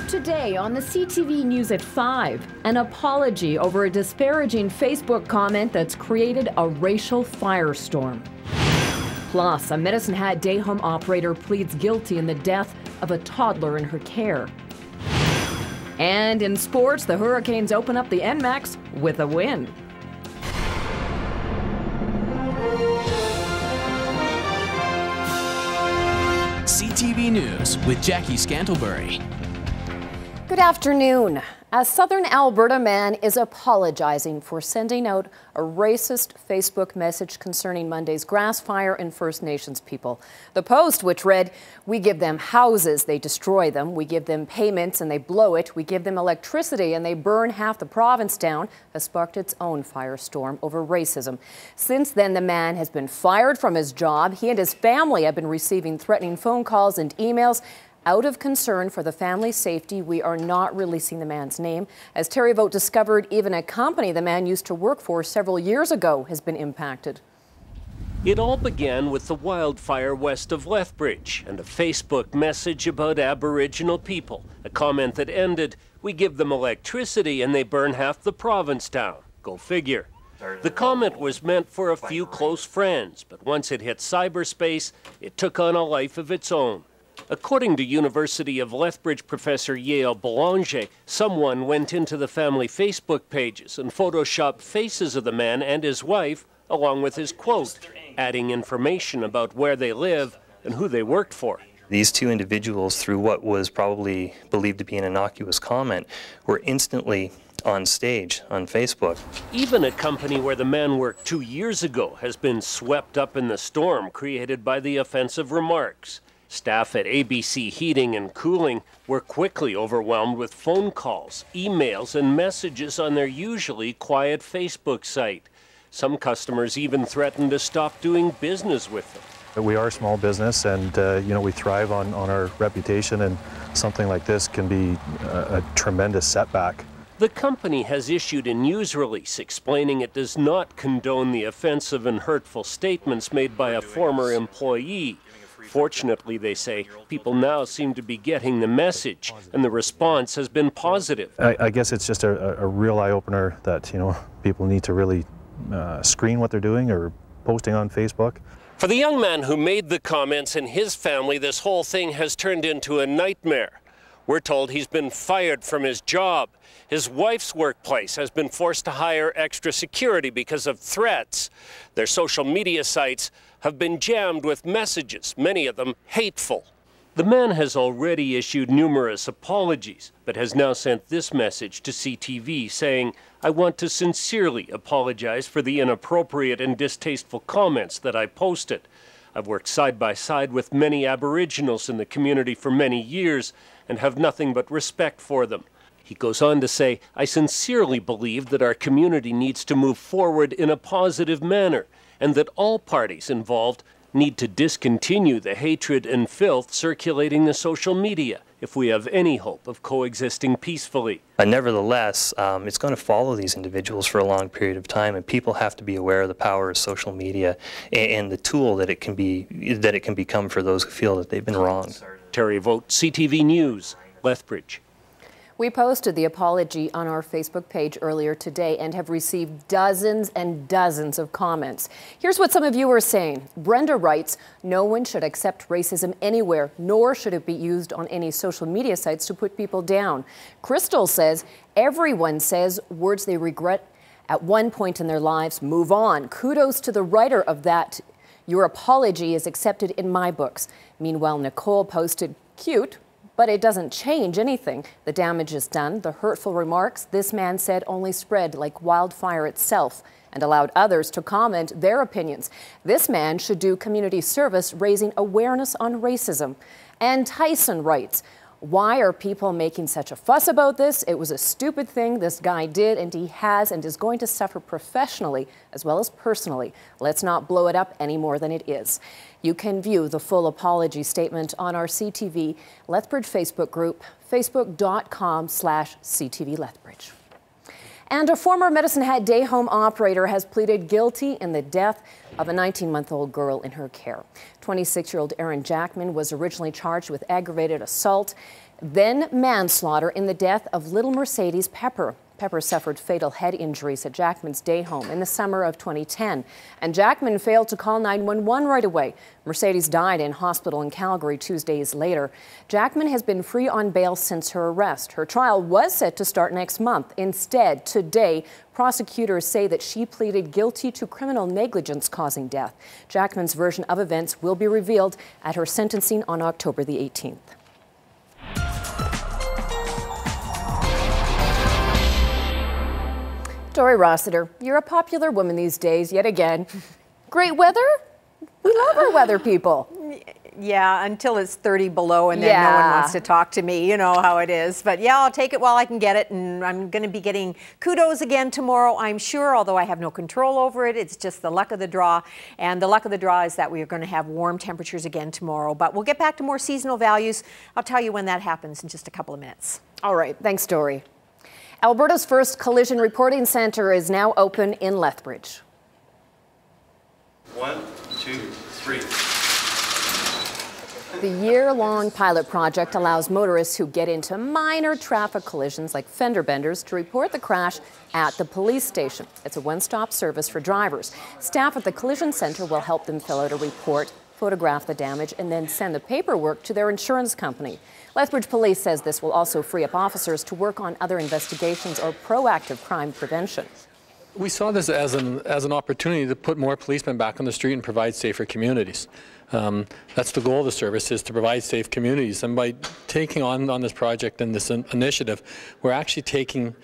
Today on the CTV News at 5, an apology over a disparaging Facebook comment that's created a racial firestorm. Plus, a Medicine Hat day home operator pleads guilty in the death of a toddler in her care. And in sports, the Hurricanes open up the NMAX with a win. CTV News with Jackie Scantlebury. Good afternoon. A southern Alberta man is apologizing for sending out a racist Facebook message concerning Monday's grass fire in First Nations people. The post, which read, "We give them houses, they destroy them. We give them payments and they blow it. We give them electricity and they burn half the province down," has sparked its own firestorm over racism. Since then, the man has been fired from his job. He and his family have been receiving threatening phone calls and emails. Out of concern for the family's safety, we are not releasing the man's name. As Terry Vogt discovered, even a company the man used to work for several years ago has been impacted. It all began with the wildfire west of Lethbridge and a Facebook message about Aboriginal people. A comment that ended, "We give them electricity and they burn half the province down." Go figure. The comment was meant for a few close friends, but once it hit cyberspace, it took on a life of its own. According to University of Lethbridge professor Yael Boulanger, someone went into the family Facebook pages and photoshopped faces of the man and his wife, along with his quote, adding information about where they live and who they worked for. These two individuals, through what was probably believed to be an innocuous comment, were instantly on stage on Facebook. Even a company where the man worked 2 years ago has been swept up in the storm created by the offensive remarks. Staff at ABC Heating and Cooling were quickly overwhelmed with phone calls, emails, and messages on their usually quiet Facebook site. Some customers even threatened to stop doing business with them. We are a small business, and we thrive on our reputation, and something like this can be a tremendous setback. The company has issued a news release explaining it does not condone the offensive and hurtful statements made by a former employee. Fortunately, they say, people now seem to be getting the message, and the response has been positive. I guess it's just a real eye-opener that, people need to really screen what they're doing or posting on Facebook. For the young man who made the comments and his family, this whole thing has turned into a nightmare. We're told he's been fired from his job. His wife's workplace has been forced to hire extra security because of threats. Their social media sites have been jammed with messages, many of them hateful. The man has already issued numerous apologies, but has now sent this message to CTV saying, "I want to sincerely apologize for the inappropriate and distasteful comments that I posted. I've worked side by side with many Aboriginals in the community for many years and have nothing but respect for them." He goes on to say, "I sincerely believe that our community needs to move forward in a positive manner and that all parties involved need to discontinue the hatred and filth circulating the social media if we have any hope of coexisting peacefully." Nevertheless, it's going to follow these individuals for a long period of time, and people have to be aware of the power of social media and the tool that it can become for those who feel that they've been wronged. Terry Vogt, CTV News, Lethbridge. We posted the apology on our Facebook page earlier today and have received dozens and dozens of comments. Here's what some of you are saying. Brenda writes, "No one should accept racism anywhere, nor should it be used on any social media sites to put people down." Crystal says, "Everyone says words they regret at one point in their lives. Move on. Kudos to the writer of that. Your apology is accepted in my books." Meanwhile, Nicole posted, "Cute, but it doesn't change anything. The damage is done. The hurtful remarks this man said only spread like wildfire itself and allowed others to comment their opinions. This man should do community service raising awareness on racism." And Tyson writes, "Why are people making such a fuss about this? It was a stupid thing this guy did, and he has and is going to suffer professionally as well as personally. Let's not blow it up any more than it is." You can view the full apology statement on our CTV Lethbridge Facebook group, facebook.com/CTV Lethbridge. And a former Medicine Hat day home operator has pleaded guilty in the death of a 19-month-old girl in her care. 26-year-old Erin Jackman was originally charged with aggravated assault. then manslaughter in the death of little Mercedes Pepper. Pepper suffered fatal head injuries at Jackman's day home in the summer of 2010, and Jackman failed to call 911 right away. Mercedes died in hospital in Calgary 2 days later. Jackman has been free on bail since her arrest. Her trial was set to start next month. Instead, today, prosecutors say that she pleaded guilty to criminal negligence causing death. Jackman's version of events will be revealed at her sentencing on October the 18th. Dory Rossiter, you're a popular woman these days, yet again. Great weather? We love our weather people. Yeah, until it's 30 below and then no one wants to talk to me. You know how it is. But yeah, I'll take it while I can get it. And I'm going to be getting kudos again tomorrow, I'm sure, although I have no control over it. It's just the luck of the draw. And the luck of the draw is that we are going to have warm temperatures again tomorrow. But we'll get back to more seasonal values. I'll tell you when that happens in just a couple of minutes. All right. Thanks, Dory. Alberta's first collision reporting center is now open in Lethbridge. 1, 2, 3. The year-long pilot project allows motorists who get into minor traffic collisions like fender benders to report the crash at the police station. It's a one-stop service for drivers. Staff at the collision center will help them fill out a report, photograph the damage, and then send the paperwork to their insurance company. Lethbridge Police says this will also free up officers to work on other investigations or proactive crime prevention. We saw this as an opportunity to put more policemen back on the street and provide safer communities. That's the goal of the service, is to provide safe communities. And by taking on this project and this initiative, we're actually taking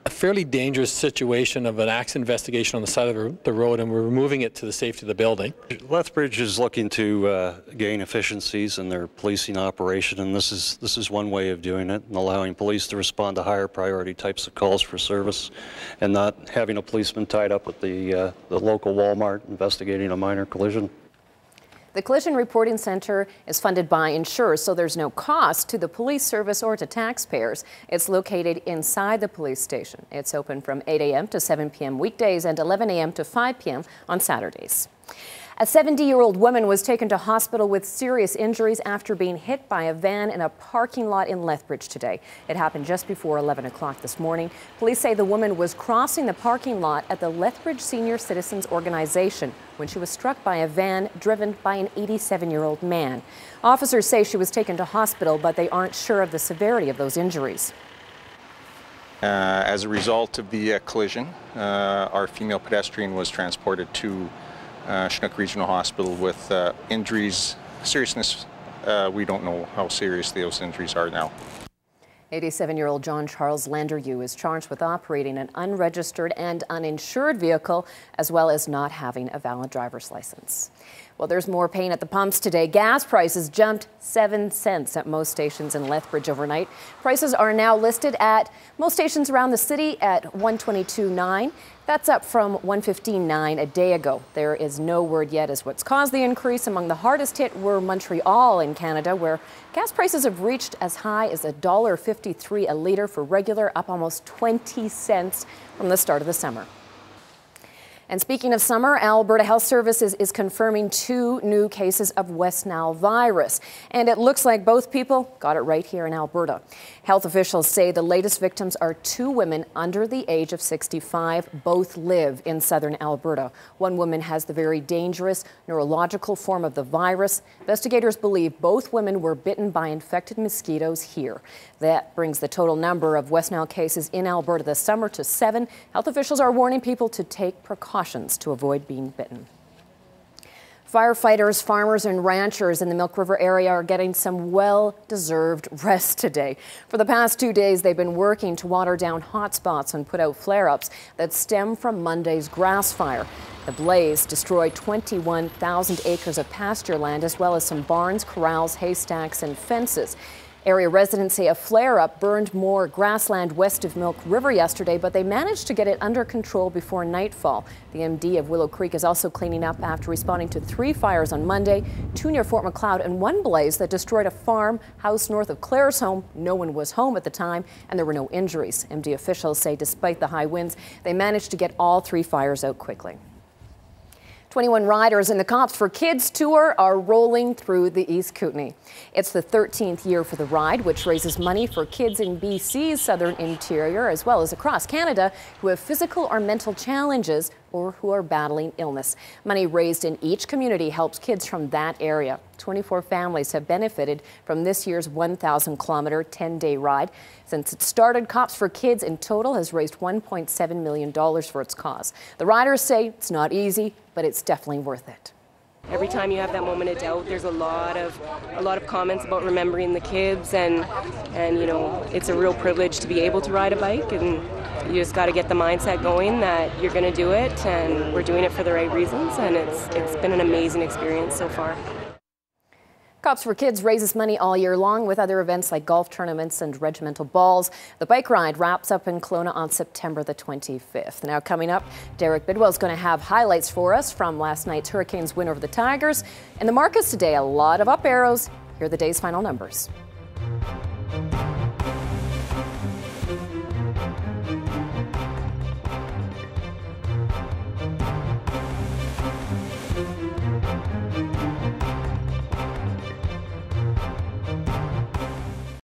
a fairly dangerous situation of an accident investigation on the side of the road, and we're removing it to the safety of the building. Lethbridge is looking to gain efficiencies in their policing operation, and this is one way of doing it, and allowing police to respond to higher priority types of calls for service, and not having a policeman tied up with the local Walmart investigating a minor collision. The Collision Reporting Center is funded by insurers, so there's no cost to the police service or to taxpayers. It's located inside the police station. It's open from 8 a.m. to 7 p.m. weekdays and 11 a.m. to 5 p.m. on Saturdays. A 70-year-old woman was taken to hospital with serious injuries after being hit by a van in a parking lot in Lethbridge today. It happened just before 11 o'clock this morning. Police say the woman was crossing the parking lot at the Lethbridge Senior Citizens Organization when she was struck by a van driven by an 87-year-old man. Officers say she was taken to hospital, but they aren't sure of the severity of those injuries. As a result of the collision, our female pedestrian was transported to Chinook Regional Hospital with injuries. Seriousness, we don't know how serious those injuries are now. 87-year-old John Charles Landeryu is charged with operating an unregistered and uninsured vehicle, as well as not having a valid driver's license. Well, there's more pain at the pumps today. Gas prices jumped 7 cents at most stations in Lethbridge overnight. Prices are now listed at most stations around the city at $122.9. That's up from $115.9 a day ago. There is no word yet as what's caused the increase. Among the hardest hit were Montreal in Canada, where gas prices have reached as high as $1.53 a litre for regular, up almost 20 cents from the start of the summer. And speaking of summer, Alberta Health Services is confirming 2 new cases of West Nile virus. And it looks like both people got it right here in Alberta. Health officials say the latest victims are 2 women under the age of 65. Both live in southern Alberta. One woman has the very dangerous neurological form of the virus. Investigators believe both women were bitten by infected mosquitoes here. That brings the total number of West Nile cases in Alberta this summer to 7. Health officials are warning people to take precautions to avoid being bitten. Firefighters, farmers and ranchers in the Milk River area are getting some well-deserved rest today. For the past 2 days, they've been working to water down hot spots and put out flare-ups that stem from Monday's grass fire. The blaze destroyed 21,000 acres of pasture land, as well as some barns, corrals, haystacks and fences. Area residents say a flare-up burned more grassland west of Milk River yesterday, but they managed to get it under control before nightfall. The MD of Willow Creek is also cleaning up after responding to 3 fires on Monday, 2 near Fort Macleod and 1 blaze that destroyed a farmhouse north of Claire's home. No one was home at the time and there were no injuries. MD officials say despite the high winds, they managed to get all 3 fires out quickly. 21 riders in the Cops for Kids tour are rolling through the East Kootenay. It's the 13th year for the ride, which raises money for kids in BC's southern interior, as well as across Canada, who have physical or mental challenges or who are battling illness. Money raised in each community helps kids from that area. 24 families have benefited from this year's 1,000-kilometer, 10-day ride. Since it started, Cops for Kids in total has raised $1.7 million for its cause. The riders say it's not easy, but it's definitely worth it. Every time you have that moment of doubt, there's a lot of comments about remembering the kids, and you know, it's a real privilege to be able to ride a bike, and you just got to get the mindset going that you're going to do it, and we're doing it for the right reasons, and it's been an amazing experience so far. Cops for Kids raises money all year long with other events like golf tournaments and regimental balls. The bike ride wraps up in Kelowna on September the 25th. Now coming up, Derek Bidwell is going to have highlights for us from last night's Hurricanes win over the Tigers. In the markets today, a lot of up arrows. Here are the day's final numbers.